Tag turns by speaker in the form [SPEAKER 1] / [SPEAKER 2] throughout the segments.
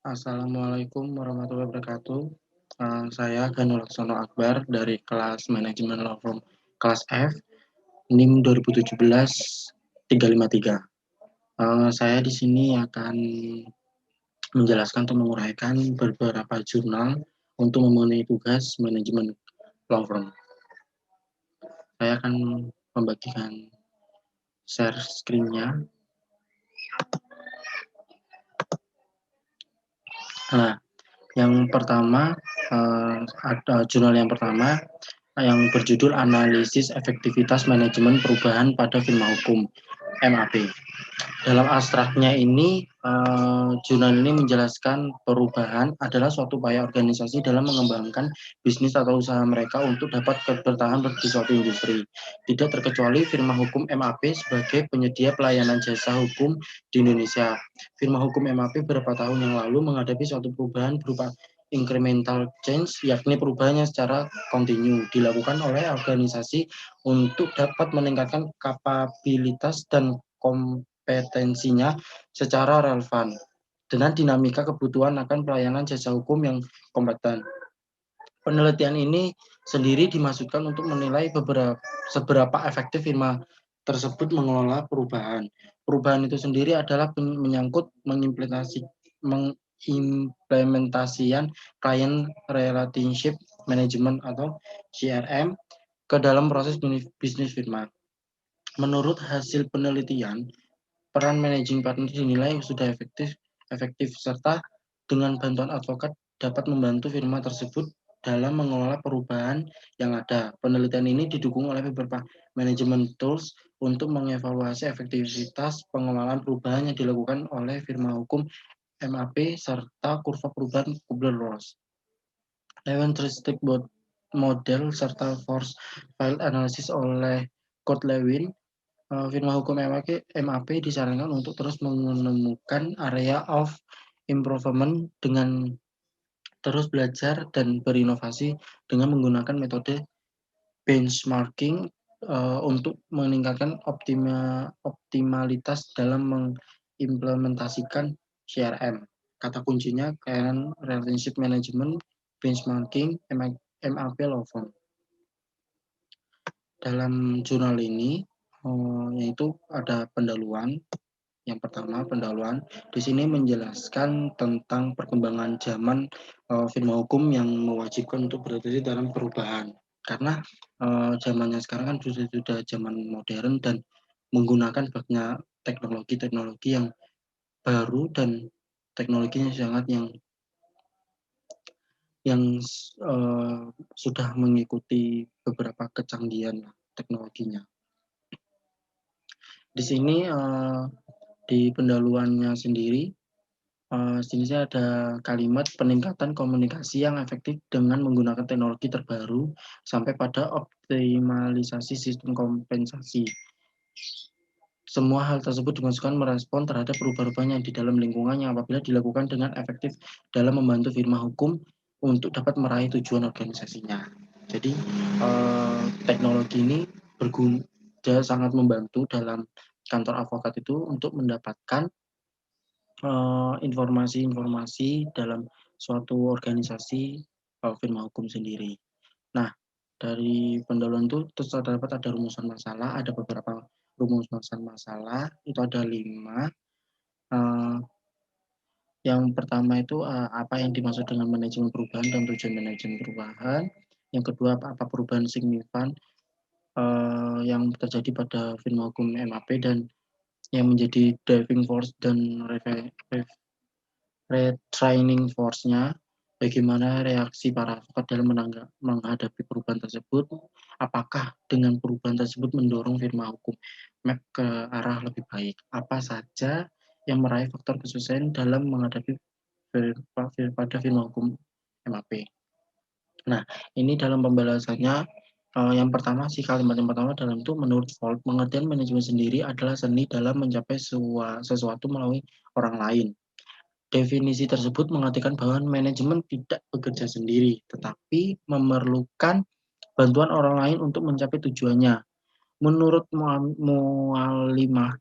[SPEAKER 1] Assalamualaikum warahmatullahi wabarakatuh. Saya Ganul Laksono Akbar dari kelas Manajemen Law Firm kelas F, NIM 2017 353. Saya di sini akan menjelaskan atau menguraikan beberapa jurnal untuk memenuhi tugas manajemen law firm. Saya akan membagikan share screen-nya. Nah, yang pertama, jurnal yang pertama yang berjudul Analisis Efektivitas Manajemen Perubahan pada Firma Hukum MAP. Dalam abstraknya ini, jurnal ini menjelaskan perubahan adalah suatu upaya organisasi dalam mengembangkan bisnis atau usaha mereka untuk dapat bertahan di suatu industri. Tidak terkecuali firma hukum MAP sebagai penyedia pelayanan jasa hukum di Indonesia. Firma hukum MAP beberapa tahun yang lalu menghadapi suatu perubahan berupa incremental change, yakni perubahannya secara kontinu dilakukan oleh organisasi untuk dapat meningkatkan kapabilitas dan kompetensinya secara relevan dengan dinamika kebutuhan akan pelayanan jasa hukum yang kompeten. Penelitian ini sendiri dimaksudkan untuk menilai seberapa efektif firma tersebut mengelola perubahan. Perubahan itu sendiri adalah menyangkut mengimplementasian client relationship management atau CRM ke dalam proses bisnis firma. Menurut hasil penelitian, peran managing partner dinilai sudah efektif serta dengan bantuan advokat dapat membantu firma tersebut dalam mengelola perubahan yang ada. Penelitian ini didukung oleh beberapa manajemen tools untuk mengevaluasi efektivitas pengelolaan perubahan yang dilakukan oleh firma hukum MAP serta kurva perubahan Kubler-Ross. Lewin-Tristic model serta force field analysis oleh Kurt Lewin. Firma hukum MAP disarankan untuk terus menemukan area of improvement dengan terus belajar dan berinovasi dengan menggunakan metode benchmarking untuk meningkatkan optimalitas dalam mengimplementasikan CRM. Kata kuncinya client relationship management, benchmarking, MAP law firm. Dalam jurnal ini yaitu ada pendahuluan. Yang pertama, pendahuluan di sini menjelaskan tentang perkembangan zaman firma hukum yang mewajibkan untuk beradaptasi dalam perubahan. Karena zamannya sekarang kan sudah zaman modern dan menggunakan banyak teknologi-teknologi yang baru dan teknologinya sangat yang sudah mengikuti beberapa kecanggihan teknologinya. Di sini di pendahuluannya sendiri, sini ada kalimat peningkatan komunikasi yang efektif dengan menggunakan teknologi terbaru sampai pada optimalisasi sistem kompensasi. Semua hal tersebut dimaksudkan merespon terhadap perubahan-perubahan yang di dalam lingkungan yang apabila dilakukan dengan efektif dalam membantu firma hukum untuk dapat meraih tujuan organisasinya. Jadi teknologi ini sangat membantu dalam kantor advokat itu untuk mendapatkan informasi-informasi dalam suatu organisasi firma hukum sendiri. Nah, dari pendahuluan itu terus terdapat ada rumusan masalah, ada beberapa rumusan masalah, itu ada 5. Yang pertama itu apa yang dimaksud dengan manajemen perubahan dan tujuan manajemen perubahan. Yang kedua, apa perubahan signifikan yang terjadi pada firma hukum MAP dan yang menjadi driving force dan retraining force-nya, bagaimana reaksi para advokat dalam menghadapi perubahan tersebut, apakah dengan perubahan tersebut mendorong firma hukum map ke arah lebih baik, apa saja yang meraih faktor kesuksesan dalam menghadapi pada firma hukum MAP. Nah, ini dalam pembahasannya yang pertama kalimat yang pertama dalam itu menurut Volt, pengertian manajemen sendiri adalah seni dalam mencapai sesuatu melalui orang lain. Definisi tersebut mengartikan bahwa manajemen tidak bekerja sendiri, tetapi memerlukan bantuan orang lain untuk mencapai tujuannya. Menurut Mualimah,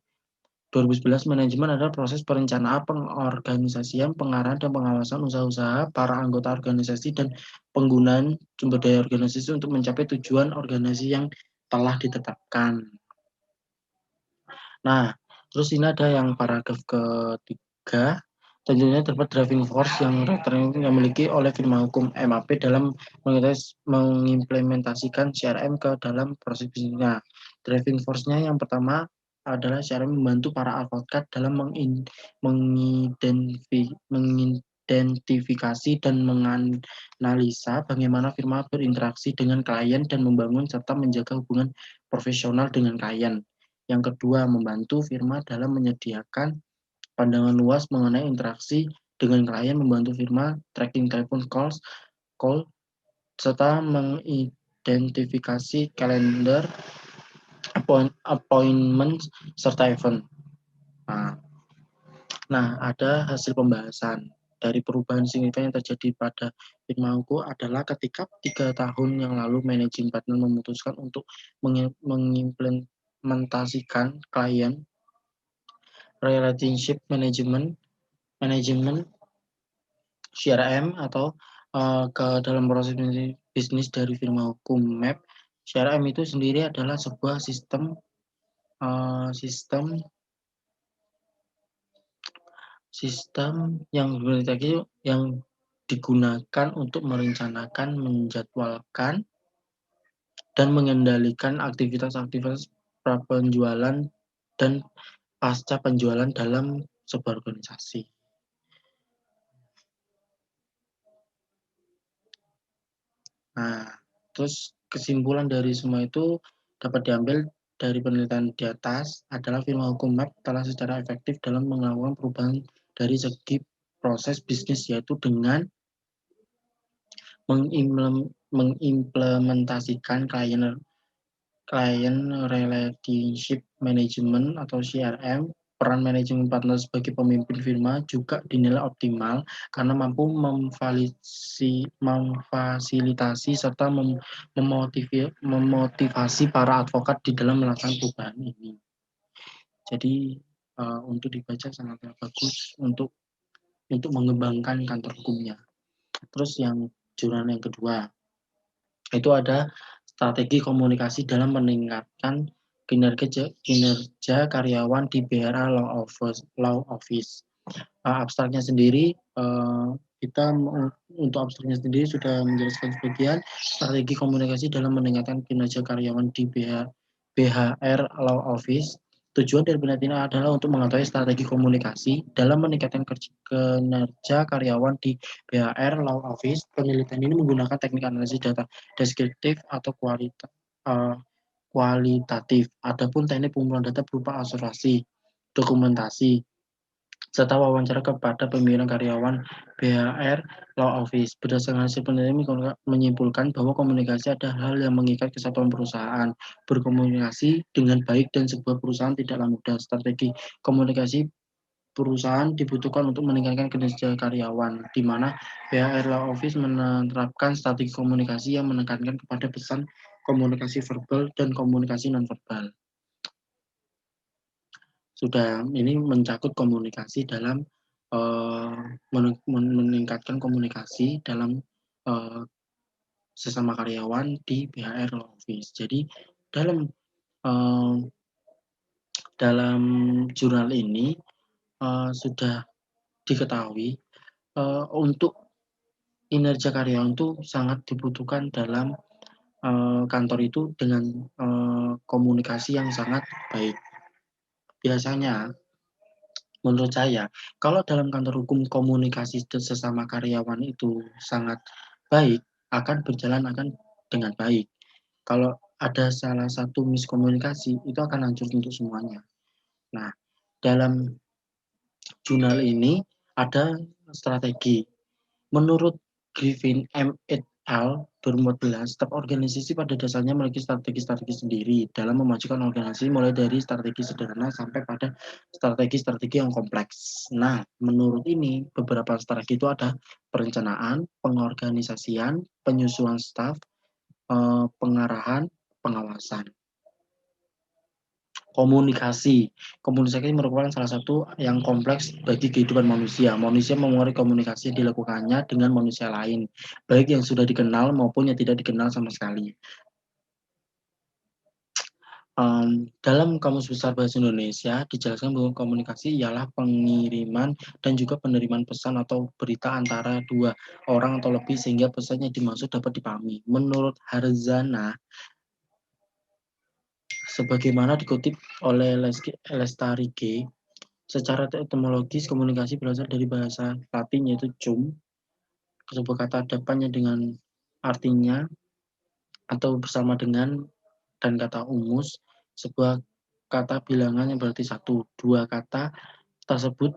[SPEAKER 1] 2011 manajemen adalah proses perencanaan, pengorganisasian, pengarahan, dan pengawasan usaha-usaha para anggota organisasi dan penggunaan sumber daya organisasi untuk mencapai tujuan organisasi yang telah ditetapkan. Nah, terus ini ada yang paragraf ketiga, tentunya terdapat driving force yang dimiliki oleh firma hukum MAP dalam mengimplementasikan CRM ke dalam proses bisnisnya. Driving force-nya yang pertama adalah CRM membantu para advokat dalam mengidentifikasi dan menganalisa bagaimana firma berinteraksi dengan klien dan membangun serta menjaga hubungan profesional dengan klien. Yang kedua, membantu firma dalam menyediakan pandangan luas mengenai interaksi dengan klien, membantu firma tracking telepon call, serta mengidentifikasi kalender, appointment, serta event. Nah, ada hasil pembahasan dari perubahan signifikan yang terjadi pada firmaku adalah ketika 3 tahun yang lalu managing partner memutuskan untuk mengimplementasikan klien relationship management CRM atau ke dalam proses bisnis dari firma hukum MAP. CRM itu sendiri adalah sebuah sistem yang digunakan untuk merencanakan, menjadwalkan, dan mengendalikan aktivitas-aktivitas pra-penjualan dan pasca penjualan dalam sebuah organisasi. Nah, terus kesimpulan dari semua itu dapat diambil dari penelitian di atas adalah firma hukum MAP telah secara efektif dalam melakukan perubahan dari segi proses bisnis, yaitu dengan mengimplementasikan client relationship management atau CRM. Peran manajemen partner sebagai pemimpin firma juga dinilai optimal karena mampu memfasilitasi serta memotivasi para advokat di dalam melakukan perubahan ini. Jadi untuk dibaca sangat bagus untuk mengembangkan kantor hukumnya. Terus yang jurnal yang kedua itu ada strategi komunikasi dalam meningkatkan kinerja karyawan di BRA Law Office. Abstraknya sendiri kita untuk abstraknya sendiri sudah menjelaskan sebagian strategi komunikasi dalam meningkatkan kinerja karyawan di BHR Law Office. Tujuan dari penelitian adalah untuk mengetahui strategi komunikasi dalam meningkatkan kinerja karyawan di BHR Law Office. Penelitian ini menggunakan teknik analisis data deskriptif atau kualitatif. Adapun teknik pengumpulan data berupa observasi, dokumentasi, serta wawancara kepada pimpinan karyawan BHR Law Office. Berdasarkan hasil penelitian menyimpulkan bahwa komunikasi adalah hal yang mengikat kesatuan perusahaan. Berkomunikasi dengan baik dan sebuah perusahaan tidaklah mudah. Strategi komunikasi perusahaan dibutuhkan untuk meningkatkan kinerja karyawan, di mana BHR Law Office menerapkan strategi komunikasi yang menekankan kepada pesan komunikasi verbal dan komunikasi nonverbal. Sudah ini mencakup komunikasi dalam meningkatkan komunikasi dalam sesama karyawan di BHR Law Office. Jadi dalam jurnal ini sudah diketahui untuk kinerja karyawan itu sangat dibutuhkan dalam kantor itu dengan komunikasi yang sangat baik. Biasanya menurut saya, kalau dalam kantor hukum komunikasi sesama karyawan itu sangat baik, akan berjalan dengan baik. Kalau ada salah satu miskomunikasi, itu akan hancur untuk semuanya. Nah, dalam jurnal ini ada strategi. Menurut Griffin M. et al. 2014, setiap organisasi pada dasarnya memiliki strategi-strategi sendiri dalam memajukan organisasi, mulai dari strategi sederhana sampai pada strategi-strategi yang kompleks. Nah, menurut ini, beberapa strategi itu ada perencanaan, pengorganisasian, penyusunan staf, pengarahan, pengawasan. Komunikasi. Komunikasi merupakan salah satu yang kompleks bagi kehidupan manusia. Manusia menguasai komunikasi yang dilakukannya dengan manusia lain, baik yang sudah dikenal maupun yang tidak dikenal sama sekali. Dalam Kamus Besar Bahasa Indonesia dijelaskan bahwa komunikasi ialah pengiriman dan juga penerimaan pesan atau berita antara dua orang atau lebih sehingga pesan yang dimaksud dapat dipahami. Menurut Harzana, sebagaimana dikutip oleh Lestari G, secara etimologis komunikasi berasal dari bahasa Latin yaitu cum, sebuah kata depannya dengan artinya atau bersama dengan dan kata umus, sebuah kata bilangan yang berarti satu. Dua kata tersebut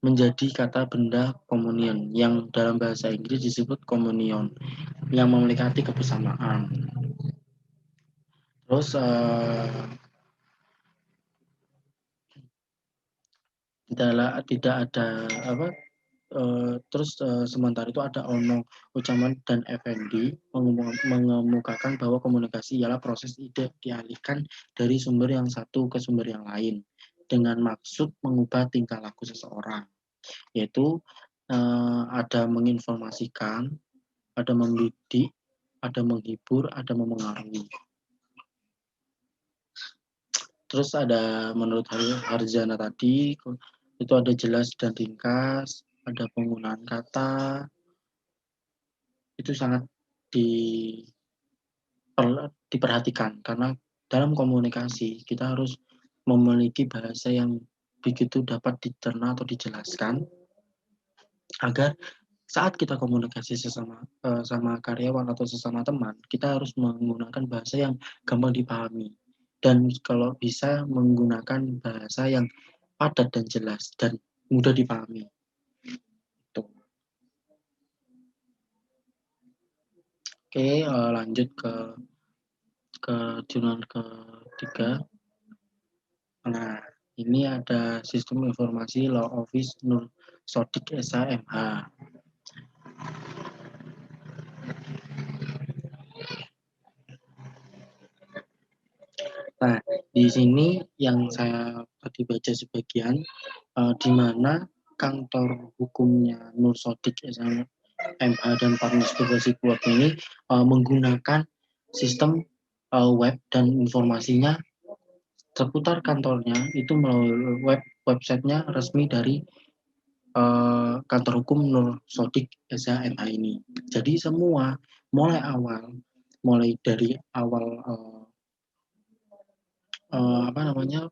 [SPEAKER 1] menjadi kata benda communion yang dalam bahasa Inggris disebut communion yang memiliki arti kebersamaan. Terus tidak ada apa sementara itu ada Ono Ucaman dan Effendi mengemukakan bahwa komunikasi ialah proses ide dialihkan dari sumber yang satu ke sumber yang lain dengan maksud mengubah tingkah laku seseorang, yaitu ada menginformasikan, ada mendidik, ada menghibur, ada memengaruhi. Terus ada menurut Harzana tadi itu ada jelas dan ringkas, ada penggunaan kata, itu sangat diperhatikan karena dalam komunikasi kita harus memiliki bahasa yang begitu dapat dicerna atau dijelaskan agar saat kita komunikasi sama karyawan atau sesama teman, kita harus menggunakan bahasa yang gampang dipahami dan kalau bisa menggunakan bahasa yang padat dan jelas dan mudah dipahami. Tuh. Oke, lanjut ke jurnal ketiga. Nah, ini ada sistem informasi Law Office Nur Sodik SHMH. Nah, di sini yang saya tadi baca sebagian, di mana kantor hukumnya Nur Sodik SHMH dan Partners Profesi Kuat ini menggunakan sistem web dan informasinya seputar kantornya itu melalui websitenya resmi dari kantor hukum Nur Sodik SHMH ini. Jadi semua mulai dari awal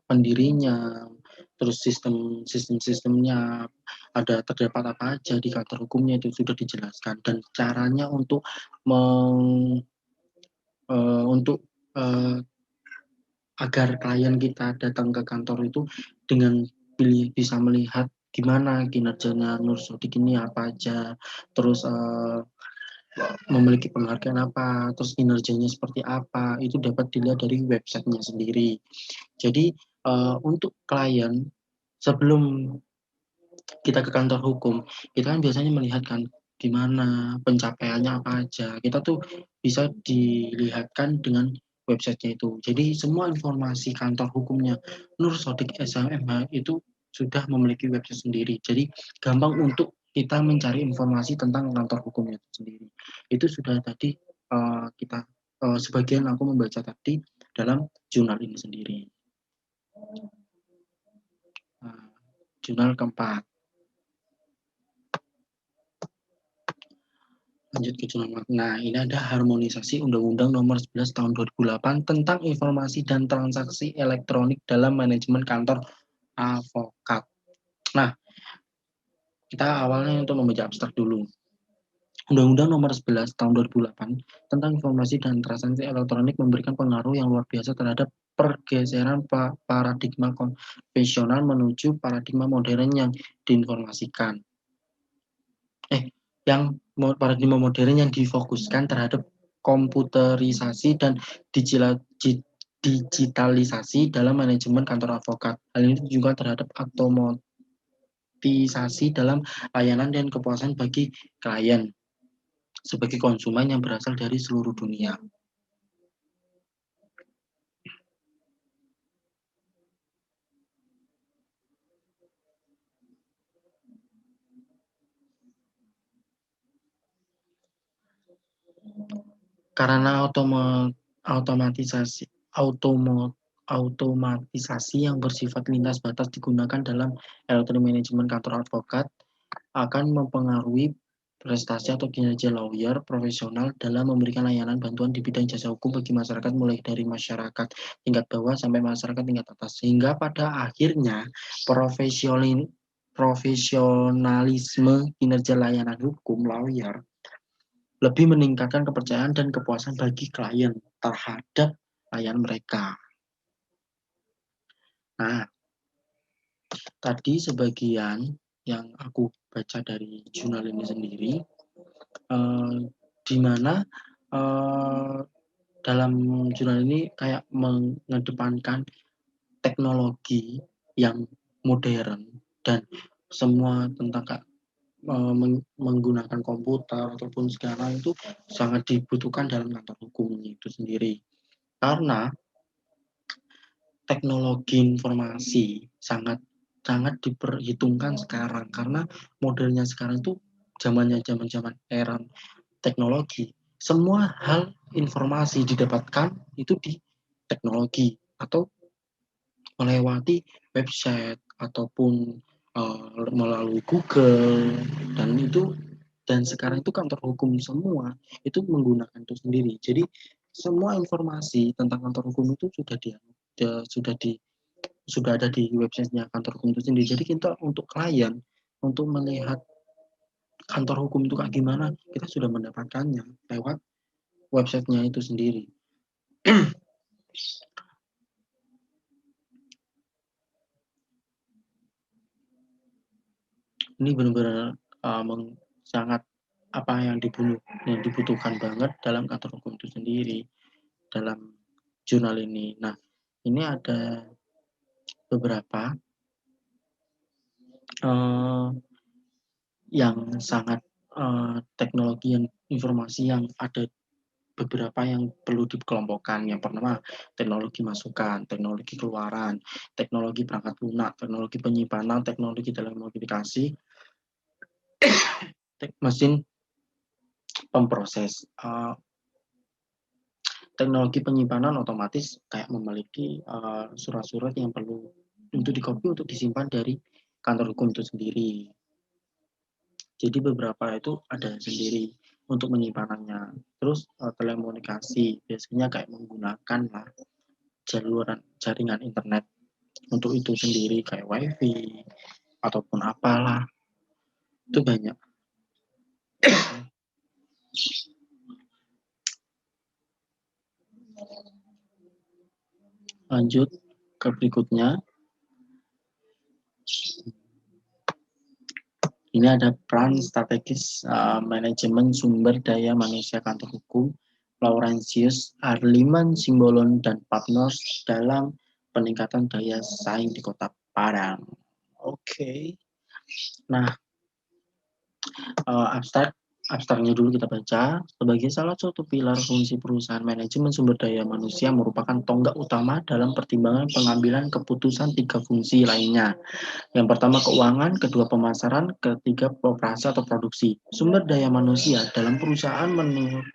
[SPEAKER 1] pendirinya, terus sistemnya ada terdapat apa aja di kantor hukumnya itu sudah dijelaskan dan caranya untuk agar klien kita datang ke kantor itu dengan bisa melihat gimana kinerjanya Nur Sodik ini apa aja, terus memiliki penghargaan apa, terus kinerjanya seperti apa, itu dapat dilihat dari websitenya sendiri. Jadi untuk klien sebelum kita ke kantor hukum, kita kan biasanya melihat kan gimana pencapaiannya apa aja. Kita tuh bisa dilihatkan dengan websitenya itu. Jadi semua informasi kantor hukumnya Nur Sodik SHMH itu sudah memiliki website sendiri. Jadi gampang untuk kita mencari informasi tentang kantor hukumnya itu sendiri. Itu sudah tadi kita sebagian aku membaca tadi dalam jurnal ini sendiri. Jurnal keempat. Lanjut ke jurnal. Nah, ini ada harmonisasi Undang-Undang Nomor 11 Tahun 2008 tentang informasi dan transaksi elektronik dalam manajemen kantor advokat. Nah, kita awalnya untuk membaca abstrak dulu. Undang-Undang Nomor 11 Tahun 2008 tentang informasi dan transaksi elektronik memberikan pengaruh yang luar biasa terhadap pergeseran paradigma konvensional menuju paradigma modern yang diinformasikan. Yang paradigma modern yang difokuskan terhadap komputerisasi dan digitalisasi dalam manajemen kantor advokat. Hal ini juga terhadap otomatisasi dalam layanan dan kepuasan bagi klien sebagai konsumen yang berasal dari seluruh dunia. Karena otomatisasi yang bersifat lintas batas digunakan dalam elektronik manajemen kantor advokat akan mempengaruhi prestasi atau kinerja lawyer profesional dalam memberikan layanan bantuan di bidang jasa hukum bagi masyarakat mulai dari masyarakat tingkat bawah sampai masyarakat tingkat atas. Sehingga pada akhirnya profesionalisme kinerja layanan hukum lawyer lebih meningkatkan kepercayaan dan kepuasan bagi klien terhadap layanan mereka. Nah, tadi sebagian yang aku baca dari jurnal ini sendiri, di mana dalam jurnal ini kayak mengedepankan teknologi yang modern dan semua tentang menggunakan komputer ataupun sekarang itu sangat dibutuhkan dalam kantor hukum itu sendiri. Karena teknologi informasi sangat diperhitungkan sekarang karena modelnya sekarang itu zaman era teknologi. Semua hal informasi didapatkan itu di teknologi atau melewati website ataupun melalui Google dan sekarang itu kantor hukum semua itu menggunakan itu sendiri. Jadi semua informasi tentang kantor hukum itu sudah ada di websitenya kantor hukum itu sendiri. Jadi kita untuk klien untuk melihat kantor hukum itu kayak gimana kita sudah mendapatkannya lewat websitenya itu sendiri. Ini benar-benar sangat apa yang dibutuhkan banget dalam kantor hukum itu sendiri dalam jurnal ini. Nah, ini ada beberapa yang sangat teknologi yang informasi yang ada beberapa yang perlu dikelompokkan. Yang pertama, teknologi masukan, teknologi keluaran, teknologi perangkat lunak, teknologi penyimpanan, teknologi telekomunikasi, mesin pemproses. Teknologi penyimpanan otomatis kayak memiliki surat-surat yang perlu untuk dikopi untuk disimpan dari kantor hukum itu sendiri. Jadi beberapa itu ada sendiri untuk menyimpanannya. Terus telekomunikasi biasanya kayak menggunakan lah jaringan internet untuk itu sendiri kayak wifi ataupun apalah itu banyak. Lanjut ke berikutnya. Ini ada peran strategis manajemen sumber daya manusia kantor hukum Laurentius, Arliman Simbolon, dan partners dalam peningkatan daya saing di Kota Padang. Oke. Nah, abstraknya dulu kita baca. Sebagai salah satu pilar fungsi perusahaan, manajemen sumber daya manusia merupakan tonggak utama dalam pertimbangan pengambilan keputusan 3 fungsi lainnya. Yang pertama keuangan, kedua pemasaran, ketiga operasi atau produksi. Sumber daya manusia dalam perusahaan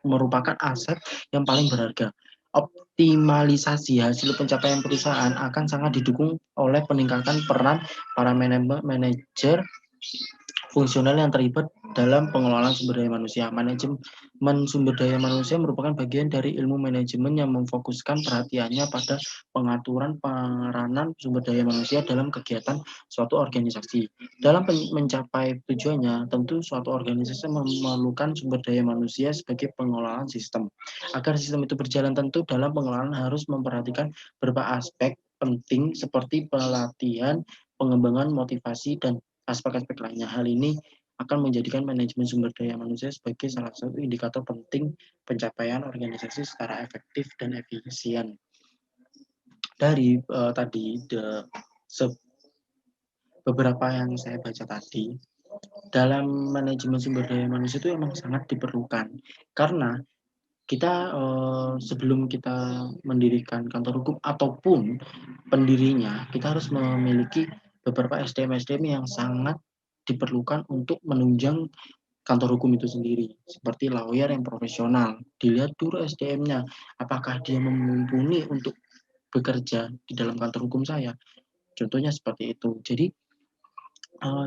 [SPEAKER 1] merupakan aset yang paling berharga. Optimalisasi hasil pencapaian perusahaan akan sangat didukung oleh peningkatan peran para manajer fungsional yang terlibat dalam pengelolaan sumber daya manusia. Manajemen sumber daya manusia merupakan bagian dari ilmu manajemen yang memfokuskan perhatiannya pada pengaturan peranan sumber daya manusia dalam kegiatan suatu organisasi. Dalam mencapai tujuannya, tentu suatu organisasi memerlukan sumber daya manusia sebagai pengelolaan sistem. Agar sistem itu berjalan, tentu dalam pengelolaan harus memperhatikan beberapa aspek penting seperti pelatihan, pengembangan, motivasi, dan aspek-aspek lainnya. Hal ini akan menjadikan manajemen sumber daya manusia sebagai salah satu indikator penting pencapaian organisasi secara efektif dan efisien. Dari tadi beberapa yang saya baca tadi, dalam manajemen sumber daya manusia itu memang sangat diperlukan karena kita sebelum kita mendirikan kantor hukum ataupun pendirinya, kita harus memiliki beberapa SDM-SDM yang sangat diperlukan untuk menunjang kantor hukum itu sendiri, seperti lawyer yang profesional. Dilihat dulu SDM-nya, apakah dia mumpuni untuk bekerja di dalam kantor hukum saya. Contohnya seperti itu. Jadi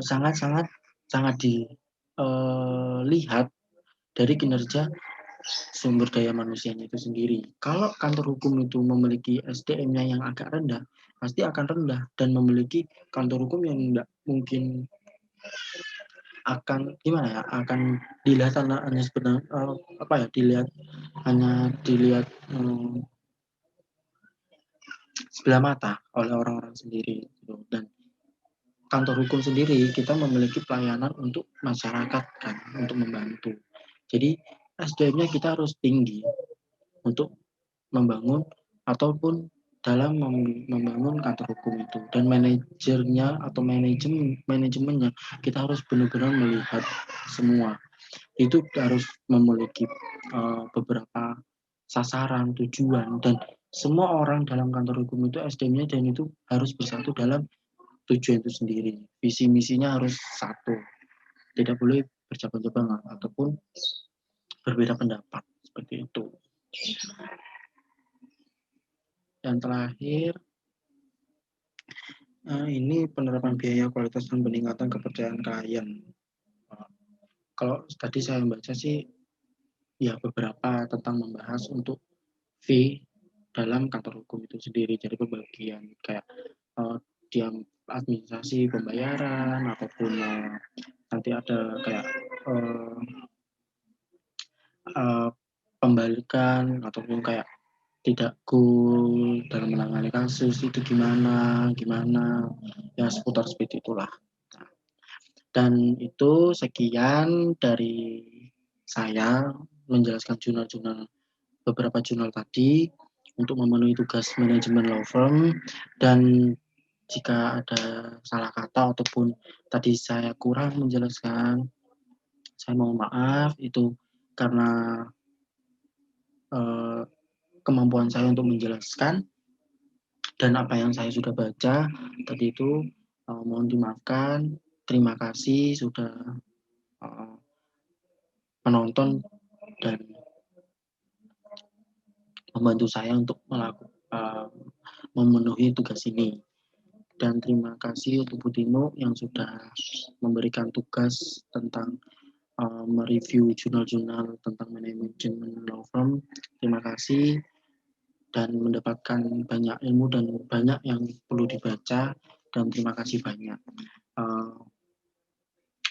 [SPEAKER 1] sangat-sangat sangat dilihat dari kinerja sumber daya manusianya itu sendiri. Kalau kantor hukum itu memiliki SDM-nya yang agak rendah, pasti akan rendah dan memiliki kantor hukum yang tidak mungkin akan gimana ya, akan dilihat hanya sebenarnya dilihat sebelah mata oleh orang-orang sendiri gitu. Dan kantor hukum sendiri kita memiliki pelayanan untuk masyarakat kan, untuk membantu. Jadi SDM-nya kita harus tinggi untuk membangun ataupun dalam membangun kantor hukum itu, dan manajernya atau manajemennya kita harus benar-benar melihat semua. Itu harus memiliki beberapa sasaran, tujuan, dan semua orang dalam kantor hukum itu SDM-nya dan itu harus bersatu dalam tujuan itu sendiri. Visi misinya harus satu, tidak boleh bercabang-cabang ataupun berbeda pendapat seperti itu. Dan terakhir, ini penerapan biaya, kualitas, dan peningkatan kepercayaan klien. Kalau tadi saya membaca sih, ya beberapa tentang membahas untuk fee dalam kantor hukum itu sendiri. Jadi pembagian kayak di administrasi pembayaran ataupun nanti ada kayak pembalikan ataupun kayak tidak cool dalam menangani kasus itu gimana ya, seputar seperti itulah. Dan itu sekian dari saya menjelaskan beberapa jurnal tadi untuk memenuhi tugas manajemen law firm. Dan jika ada salah kata ataupun tadi saya kurang menjelaskan, saya mohon maaf, itu karena kemampuan saya untuk menjelaskan dan apa yang saya sudah baca tadi itu, mohon dimaafkan. Terima kasih sudah menonton dan membantu saya untuk memenuhi tugas ini. Dan terima kasih untuk Bu Tino yang sudah memberikan tugas tentang mereview jurnal-jurnal tentang manajemen law firm. Terima kasih, dan mendapatkan banyak ilmu dan banyak yang perlu dibaca, dan terima kasih banyak.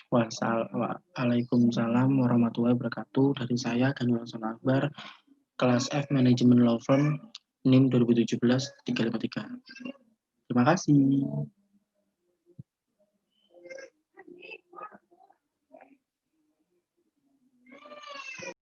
[SPEAKER 1] Waalaikumsalam warahmatullahi wabarakatuh. Dari saya, Daniel Akbar, kelas F Manajemen Law Firm, NIM 2017 353. Terima kasih.